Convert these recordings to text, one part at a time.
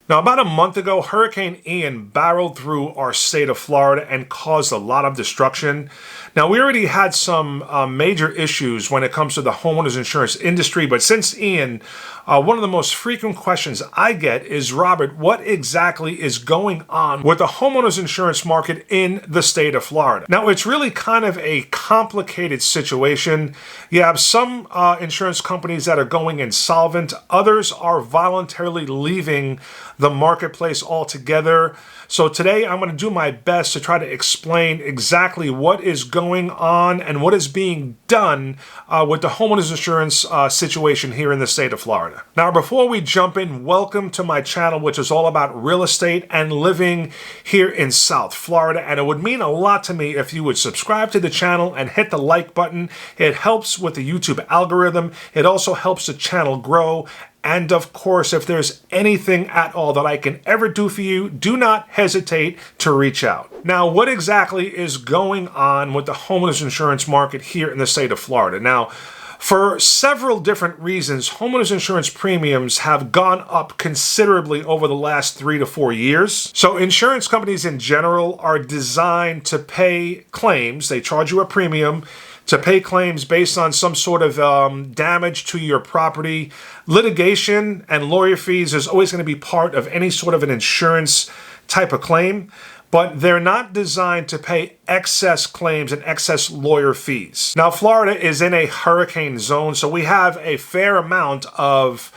Now, about a month ago, Hurricane Ian barreled through our state of Florida and caused a lot of destruction. Now, we already had some major issues when it comes to the homeowners insurance industry, but since Ian, one of the most frequent questions I get is, Robert, what exactly is going on with the homeowners insurance market in the state of Florida? Now, it's really kind of a complicated situation. You have some insurance companies that are going insolvent. Others are voluntarily leaving the marketplace altogether. So today I'm going to do my best to try to explain exactly what is going on and what is being done with the homeowners insurance situation here in the state of Florida. Now, before we jump in, welcome to my channel, which is all about real estate and living here in South Florida. And it would mean a lot to me if you would subscribe to the channel and hit the like button. It helps with the YouTube algorithm. It also helps the channel grow. And of course, if there's anything at all that I can ever do for you, do not hesitate to reach out. Now, what exactly is going on with the homeowners insurance market here in the state of Florida? Now, for several different reasons, homeowners insurance premiums have gone up considerably over the last 3 to 4 years. So insurance companies in general are designed to pay claims. They charge you a premium to pay claims based on some sort of damage to your property. Litigation and lawyer fees is always going to be part of any sort of an insurance type of claim, but they're not designed to pay excess claims and excess lawyer fees. Now, Florida is in a hurricane zone, so we have a fair amount of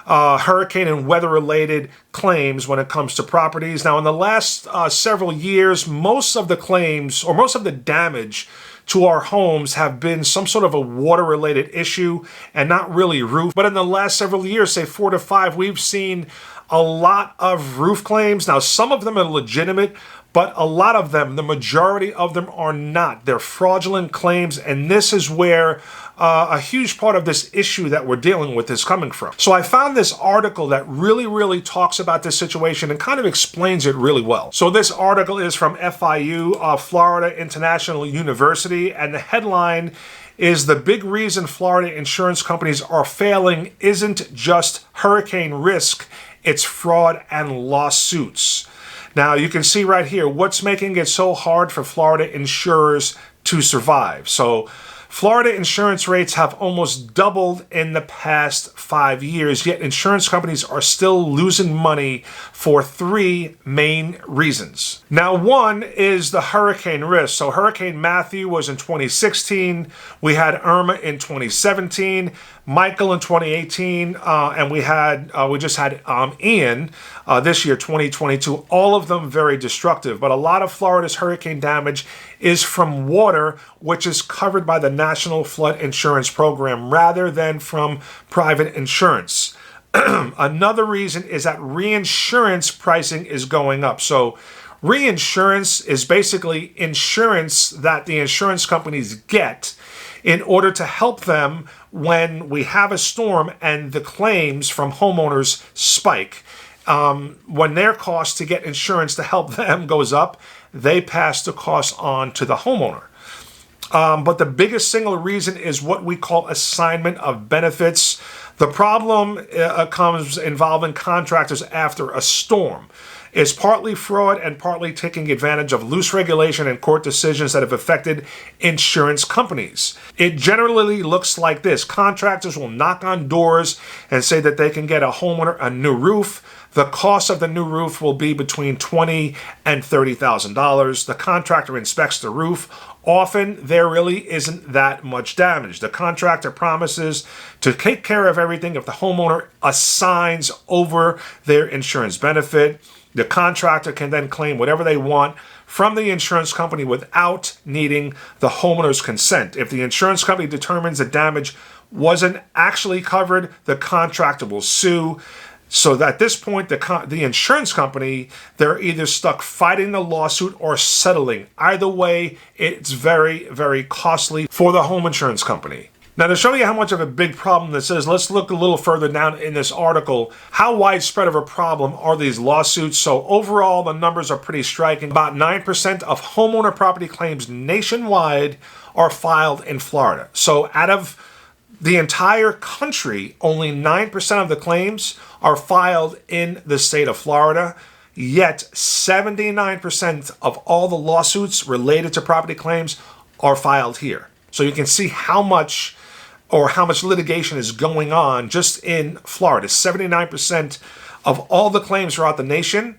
hurricane and weather-related claims when it comes to properties. Now, in the last several years, most of the claims or most of the damage to our homes have been some sort of a water-related issue and not really roof. But in the last several years, say 4 to 5, we've seen a lot of roof claims. Now, some of them are legitimate, but a lot of them, the majority of them are not. They're fraudulent claims, and this is where a huge part of this issue that we're dealing with is coming from. So I found this article that really talks about this situation and kind of explains it really well. So this article is from FIU, Florida International University, and the headline is "The big reason Florida insurance companies are failing isn't just hurricane risk, it's fraud and lawsuits." Now, you can see right here what's making it so hard for Florida insurers to survive. So Florida insurance rates have almost doubled in the past 5 years, yet insurance companies are still losing money for 3 main reasons. Now, one is the hurricane risk. So Hurricane Matthew was in 2016, we had Irma in 2017, Michael in 2018, and we just had Ian this year, 2022. All of them very destructive, but a lot of Florida's hurricane damage is from water, which is covered by the National Flood Insurance Program rather than from private insurance. Another reason is that reinsurance pricing is going up. So reinsurance is basically insurance that the insurance companies get in order to help them when we have a storm and the claims from homeowners spike. When their cost to get insurance to help them goes up, they pass the cost on to the homeowner. But the biggest single reason is what we call assignment of benefits. The problem comes involving contractors after a storm. It's partly fraud and partly taking advantage of loose regulation and court decisions that have affected insurance companies. It generally looks like this. Contractors will knock on doors and say that they can get a homeowner a new roof. The cost of the new roof will be between $20,000 and $30,000. The contractor inspects the roof. Often, there really isn't that much damage. The contractor promises to take care of everything if the homeowner assigns over their insurance benefit. The contractor can then claim whatever they want from the insurance company without needing the homeowner's consent. If the insurance company determines the damage wasn't actually covered, the contractor will sue. So at this point, the insurance company, they're either stuck fighting the lawsuit or settling. Either way, it's very costly for the home insurance company. Now, to show you how much of a big problem this is, let's look a little further down in this article. How widespread of a problem are these lawsuits? So overall, the numbers are pretty striking. About 9% of homeowner property claims nationwide are filed in Florida. So out of the entire country, only 9% of the claims are filed in the state of Florida, yet 79% of all the lawsuits related to property claims are filed here. So you can see how much litigation is going on just in Florida. 79% of all the claims throughout the nation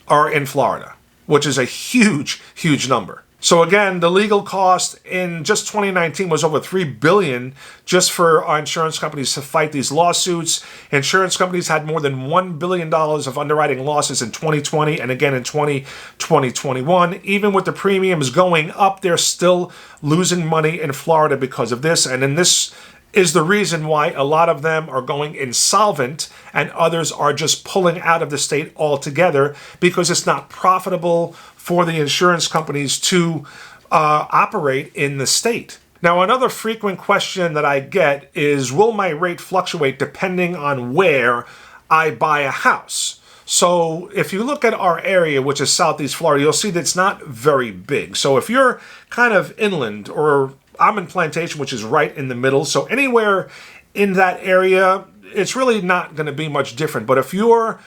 are in Florida, which is a huge, huge number. So again, the legal cost in just 2019 was over $3 billion just for our insurance companies to fight these lawsuits. Insurance companies had more than $1 billion of underwriting losses in 2020 and again in 2021. Even with the premiums going up, they're still losing money in Florida because of this. And then this is the reason why a lot of them are going insolvent and others are just pulling out of the state altogether because it's not profitable for the insurance companies to operate in the state. Now, another frequent question that I get is, will my rate fluctuate depending on where I buy a house? So if you look at our area, which is Southeast Florida, you'll see that it's not very big. So if you're kind of inland, or I'm in Plantation, which is right in the middle, so anywhere in that area, it's really not going to be much different. But if you're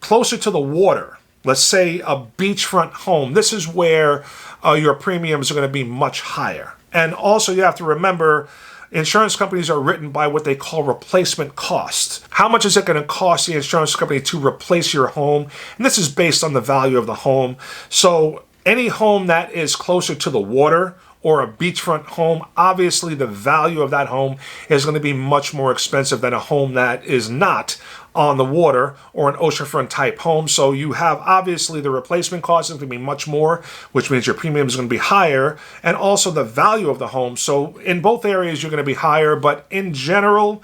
closer to the water, let's say a beachfront home, this is where your premiums are going to be much higher. And also you have to remember, insurance companies are written by what they call replacement cost. How much is it going to cost the insurance company to replace your home? And this is based on the value of the home. So any home that is closer to the water or a beachfront home, obviously the value of that home is going to be much more expensive than a home that is not on the water or an oceanfront type home. So you have obviously the replacement cost is going to be much more, which means your premium is going to be higher, and also the value of the home. So in both areas, you're going to be higher. But in general,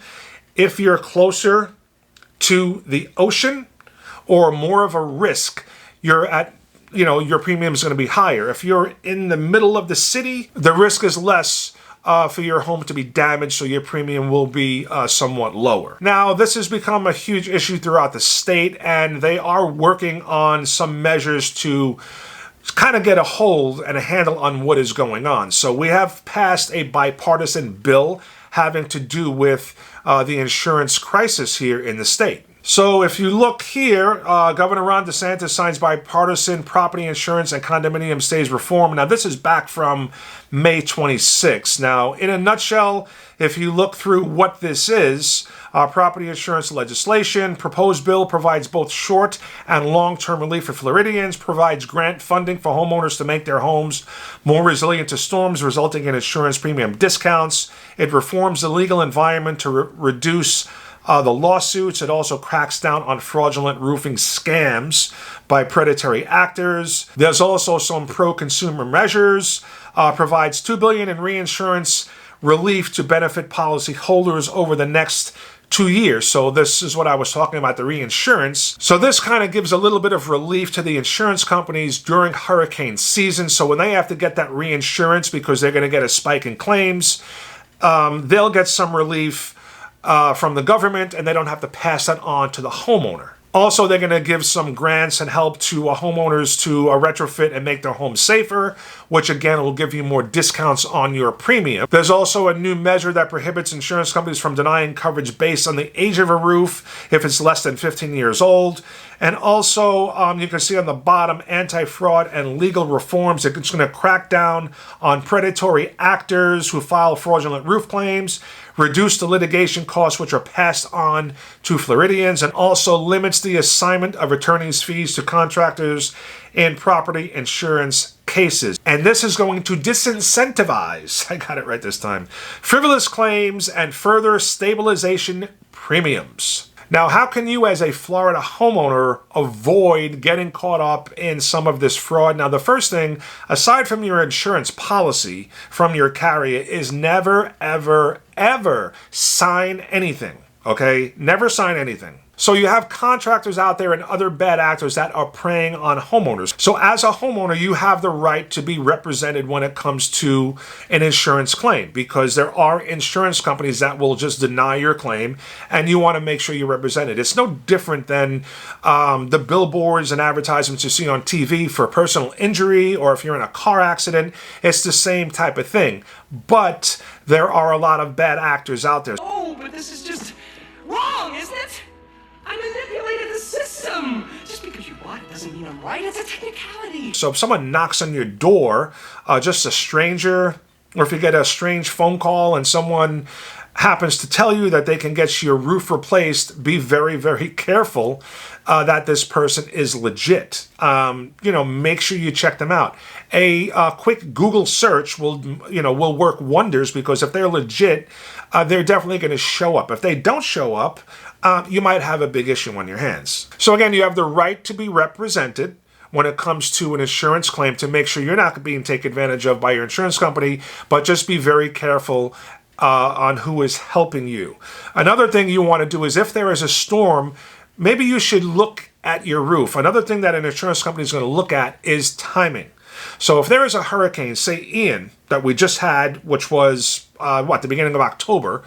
if you're closer to the ocean or more of a risk, your premium is going to be higher. If you're in the middle of the city, the risk is less for your home to be damaged, so your premium will be somewhat lower. Now, this has become a huge issue throughout the state, and they are working on some measures to kind of get a hold and a handle on what is going on. So we have passed a bipartisan bill having to do with the insurance crisis here in the state. So if you look here, Governor Ron DeSantis signs bipartisan property insurance and condominium stays reform. Now, this is back from May 26. Now, in a nutshell, if you look through what this is, property insurance legislation, proposed bill provides both short and long-term relief for Floridians, provides grant funding for homeowners to make their homes more resilient to storms, resulting in insurance premium discounts. It reforms the legal environment to reduce the lawsuits. It also cracks down on fraudulent roofing scams by predatory actors. There's also some pro-consumer measures. Provides $2 billion in reinsurance relief to benefit policyholders over the next 2 years. So this is what I was talking about, the reinsurance. So this kind of gives a little bit of relief to the insurance companies during hurricane season. So when they have to get that reinsurance because they're going to get a spike in claims, they'll get some relief from the government, and they don't have to pass that on to the homeowner. Also, they're going to give some grants and help to homeowners to retrofit and make their homes safer, which again will give you more discounts on your premium. There's also a new measure that prohibits insurance companies from denying coverage based on the age of a roof if it's less than 15 years old. And also, you can see on the bottom, anti-fraud and legal reforms. It's going to crack down on predatory actors who file fraudulent roof claims, reduce the litigation costs which are passed on to Floridians, and also limits the assignment of attorney's fees to contractors in property insurance cases. And this is going to disincentivize, I got it right this time, frivolous claims and further stabilization premiums. Now, how can you as a Florida homeowner avoid getting caught up in some of this fraud? Now, the first thing, aside from your insurance policy from your carrier, is never, ever, ever sign anything, okay? Never sign anything. So you have contractors out there and other bad actors that are preying on homeowners. So as a homeowner, you have the right to be represented when it comes to an insurance claim, because there are insurance companies that will just deny your claim, and you want to make sure you're represented. It's no different than the billboards and advertisements you see on TV for personal injury, or if you're in a car accident. It's the same type of thing. But there are a lot of bad actors out there. Oh, but this is just wrong, isn't it? I manipulated the system. Just because you bought it doesn't mean I'm right. It's a technicality. So if someone knocks on your door, just a stranger, or if you get a strange phone call and someone happens to tell you that they can get your roof replaced, be very, very careful that this person is legit. Make sure you check them out. A quick Google search will work wonders, because if they're legit, they're definitely going to show up. If they don't show up, you might have a big issue on your hands. So again, you have the right to be represented when it comes to an insurance claim, to make sure you're not being taken advantage of by your insurance company, but just be very careful on who is helping you. Another thing you want to do is, if there is a storm, maybe you should look at your roof. Another thing that an insurance company is going to look at is timing. So if there is a hurricane, say Ian, that we just had, which was, the beginning of October,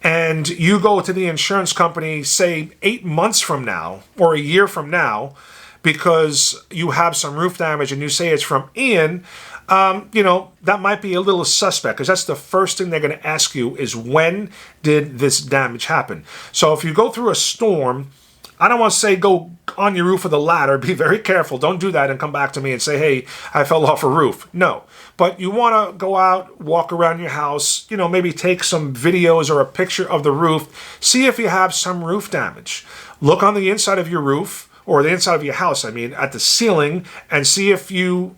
and you go to the insurance company, say 8 months from now or a year from now, because you have some roof damage and you say it's from Ian, that might be a little suspect, because that's the first thing they're going to ask you is, when did this damage happen? So if you go through a storm, I don't want to say go on your roof with a ladder. Be very careful. Don't do that and come back to me and say, hey, I fell off a roof. No. But you want to go out, walk around your house, maybe take some videos or a picture of the roof. See if you have some roof damage. Look on the inside of your roof, or the inside of your house, at the ceiling, and see if you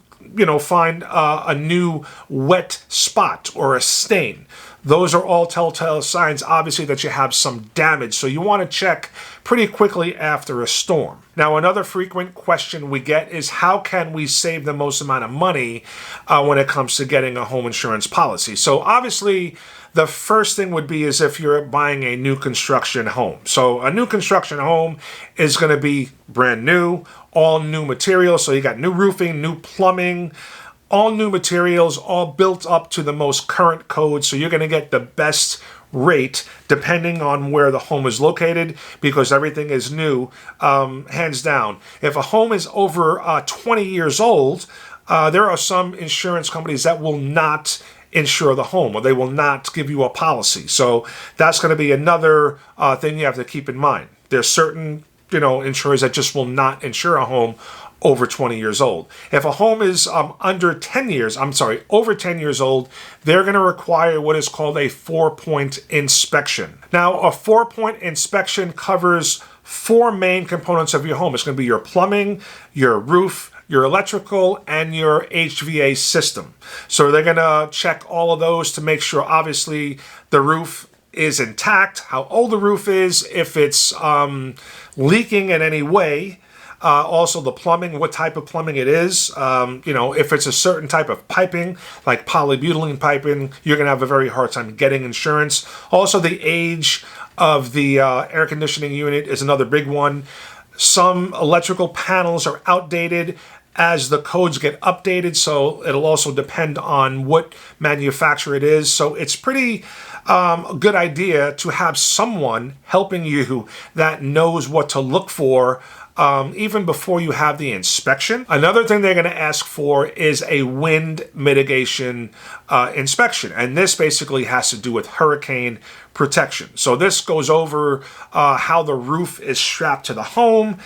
find a new wet spot or a stain. Those are all telltale signs, obviously, that you have some damage. So you want to check pretty quickly after a storm. Now, another frequent question we get is, how can we save the most amount of money when it comes to getting a home insurance policy? So obviously, the first thing would be is if you're buying a new construction home. So a new construction home is going to be brand new, all new materials. So you got new roofing, new plumbing, all new materials, all built up to the most current code. So you're going to get the best rate depending on where the home is located, because everything is new, hands down. If a home is over 20 years old, there are some insurance companies that will not insure the home, or they will not give you a policy. So that's going to be another thing you have to keep in mind. There's certain insurers that just will not insure a home over 20 years old. If a home is over 10 years old, they're going to require what is called a 4-point inspection. Now, a 4-point inspection covers 4 main components of your home. It's going to be your plumbing, your roof, your electrical, and your HVAC system. So they're going to check all of those to make sure, obviously, the roof is intact, how old the roof is, if it's leaking in any way. Also the plumbing, what type of plumbing it is. If it's a certain type of piping, like polybutylene piping, you're going to have a very hard time getting insurance. Also, the age of the air conditioning unit is another big one. Some electrical panels are outdated as the codes get updated, so it'll also depend on what manufacturer it is. So it's pretty a good idea to have someone helping you that knows what to look for even before you have the inspection. Another thing they're going to ask for is a wind mitigation inspection, and this basically has to do with hurricane protection. So this goes over how the roof is strapped to the home,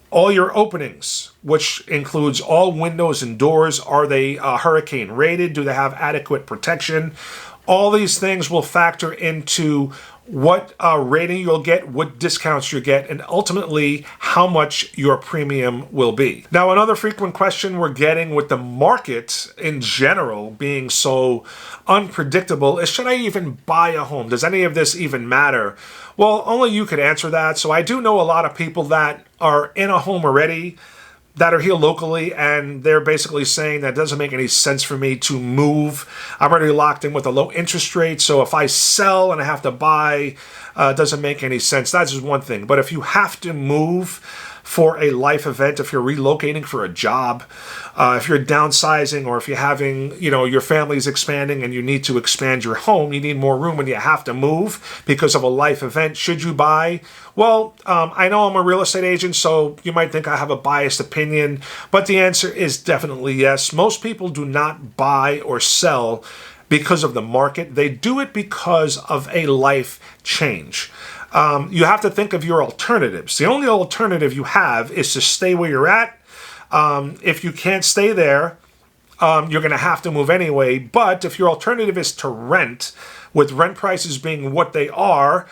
all your openings, which includes all windows and doors. Are they hurricane rated? Do they have adequate protection? All these things will factor into what rating you'll get, what discounts you get, and ultimately how much your premium will be. Now, another frequent question we're getting with the market in general being so unpredictable is, should I even buy a home? Does any of this even matter? Well, only you could answer that. So I do know a lot of people that are in a home already. that are here locally, and they're basically saying that it doesn't make any sense for me to move. I'm already locked in with a low interest rate, so if I sell and I have to buy, it doesn't make any sense. That's just one thing. But if you have to move for a life event, if you're relocating for a job, if you're downsizing, or if you're having, your family's expanding and you need to expand your home, you need more room and you have to move because of a life event, should you buy? Well, I know I'm a real estate agent, so you might think I have a biased opinion, but the answer is definitely yes. Most people do not buy or sell because of the market. They do it because of a life change. You have to think of your alternatives. The only alternative you have is to stay where you're at. If you can't stay there, you're going to have to move anyway. But if your alternative is to rent, with rent prices being what they are,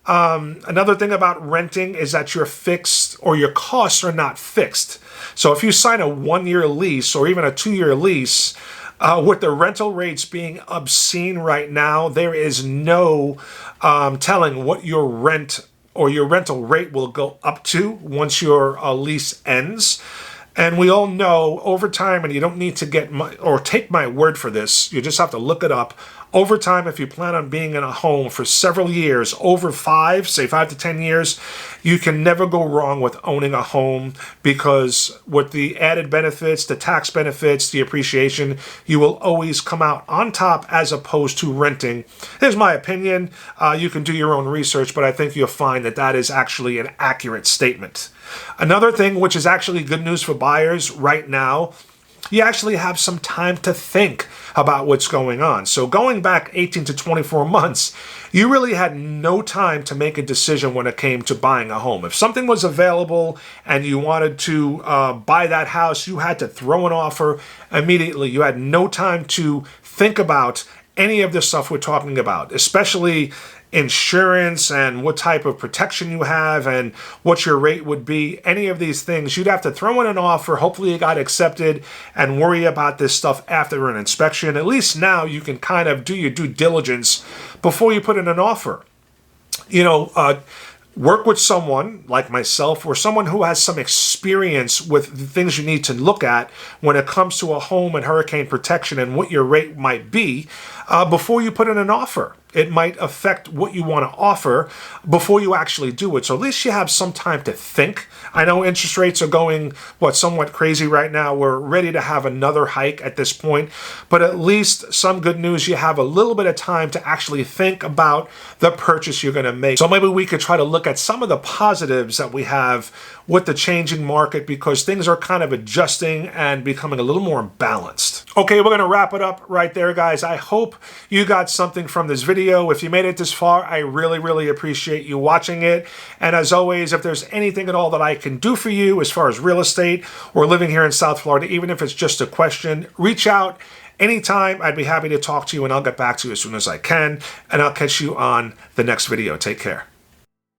another thing about renting is that you're fixed, or your costs are not fixed. So if you sign a 1-year lease or even a 2-year lease, with the rental rates being obscene right now, there is no telling what your rent or your rental rate will go up to once your lease ends. And we all know over time, and you don't need to take my word for this, you just have to look it up. Over time, if you plan on being in a home for several years, over 5 to 10 years, you can never go wrong with owning a home, because with the added benefits, the tax benefits, the appreciation, you will always come out on top as opposed to renting. Here's my opinion. You can do your own research, but I think you'll find that that is actually an accurate statement. Another thing, which is actually good news for buyers right now, you actually have some time to think about what's going on. So going back 18 to 24 months, you really had no time to make a decision when it came to buying a home. If something was available and you wanted to buy that house, you had to throw an offer immediately. You had no time to think about any of the stuff we're talking about, especially insurance and what type of protection you have and what your rate would be. Any of these things, you'd have to throw in an offer, hopefully it got accepted, and worry about this stuff after an inspection. At least now you can kind of do your due diligence before you put in an offer. Work with someone like myself, or someone who has some experience with the things you need to look at when it comes to a home and hurricane protection and what your rate might be before you put in an offer. It might affect what you want to offer before you actually do it. So at least you have some time to think. I know interest rates are going, somewhat crazy right now. We're ready to have another hike at this point. But at least some good news, you have a little bit of time to actually think about the purchase you're going to make. So maybe we could try to look at some of the positives that we have with the changing market, because things are kind of adjusting and becoming a little more balanced. Okay, we're going to wrap it up right there, guys. I hope you got something from this video. If you made it this far, I really, really appreciate you watching it. And as always, if there's anything at all that I can do for you as far as real estate or living here in South Florida, even if it's just a question, reach out anytime. I'd be happy to talk to you, and I'll get back to you as soon as I can. And I'll catch you on the next video. Take care.